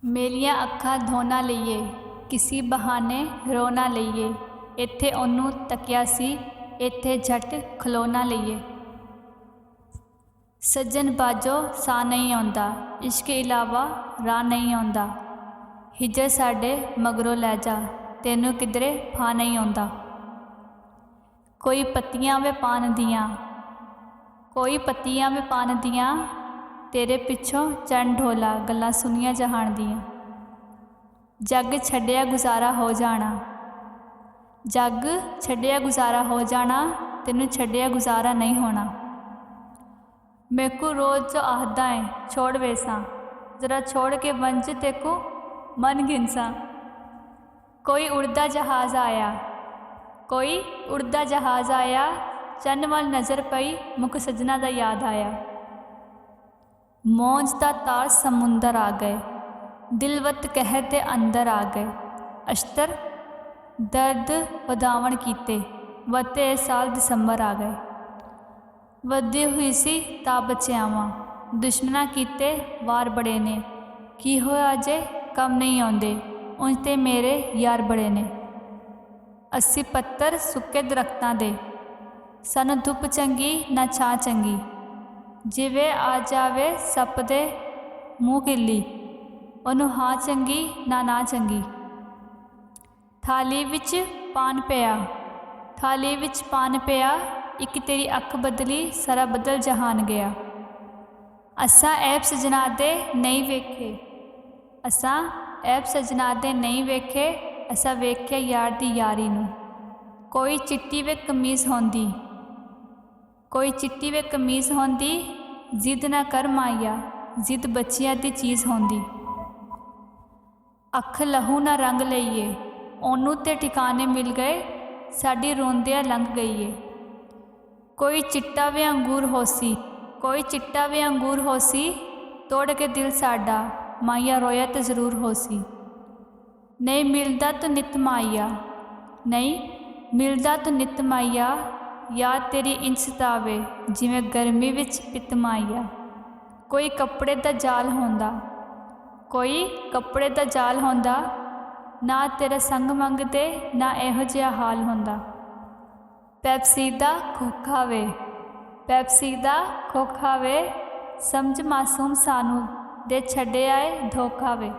ਮੇਰੀਆਂ ਅੱਖਾਂ ਧੋ ਨਾ ਲਈਏ, ਕਿਸੀ ਬਹਾਨੇ ਰੋ ਨਾ ਲਈਏ। ਇੱਥੇ ਉਹਨੂੰ ਤੱਕਿਆ ਸੀ, ਇੱਥੇ ਝੱਟ ਖਲੋ ਨਾ ਲਈਏ। ਸੱਜਣ ਬਾਝੋਂ ਸਾਹ ਨਹੀਂ ਆਉਂਦਾ, ਇਸ਼ਕ ਇਲਾਵਾ ਰਾਹ ਨਹੀਂ ਆਉਂਦਾ। ਹਿਜਰ ਸਾਡੇ ਮਗਰੋਂ ਲੈ ਜਾ, ਤੈਨੂੰ ਕਿਧਰੇ ਫਾਹ ਨਹੀਂ ਆਉਂਦਾ। ਕੋਈ ਪੱਤੀਆਂ ਵੇ ਪਾਨ ਦੀਆਂ, ਕੋਈ ਪੱਤੀਆਂ ਵੇ ਪਾਨ ਦੀਆਂ, तेरे पिछों चढ़ ढोला गल्लां सुनिया जहान दियां। जग छड्डिया गुजारा हो जाना, जग छड्डिया गुजारा हो जाना, तेनू छड्डिया गुजारा नहीं होना। मेरे को रोज़ जो आहदा है छोड़ वेसा, जरा छोड़ के वंज तेको मन गिनसा। कोई उड़दा जहाज़ आया, कोई उड़दा जहाज़ आया, चन्न वाल नज़र पई मुख सजना दा याद आया। मौज दा तार समुंदर आ गए, दिलवत कहर दे अंदर आ गए। अश्तर दर्द वधावण कीते, वते साल दिसंबर आ गए। वधी हुई सी ता बचियावां, दुश्मना कीते वार बड़े ने। की होया जे कम नहीं आउंदे, उंज ते मेरे यार बड़े ने। अस्सी पत्तर सुक्के दरख्तां दे, सानू धुप चंगी ना छां चंगी। जिवे आ जावे सप दे मूँह किल्ली, ओनू हाँ चंगी ना चंगी। थाली विच पान पिया, थाली विच पान पिया, एक तेरी अख बदली सारा बदल जहान गया। असां ऐब सजना दे नहीं वेखे, असां ऐब सजना दे नहीं वेखे, असां वेख्या यार दी यारी नू। कोई चिट्टी वे कमीज़ होंदी, कोई चिट्टी वे कमीज़ होंदी, जिद ना कर माइया, जिद बच्चियां दी चीज़ होंदी। अख लहू ना रंग लईए, ओनू ते ठिकाने मिल गए, साडी रोंदिया लंघ गई है। कोई चिट्टा वे अंगूर होसी, कोई चिट्टा वे अंगूर होसी, तोड़ के दिल साडा, माइया रोया तो जरूर होसी। नहीं मिलदा तो नित माइया, नहीं मिलदा तो नित माइया, याद तेरी इंच सतावे जिवें गर्मी विच पित माइया। कोई कपड़े दा जाल होंदा, कोई कपड़े दा जाल होंदा, ना तेरा संग मंगदे ना इहो जिहा हाल होंदा। पैप्सी दा खोखा वे, पैप्सी दा खोखा वे, समझ मासूम सानू दे छड्डे आए धोखा वे।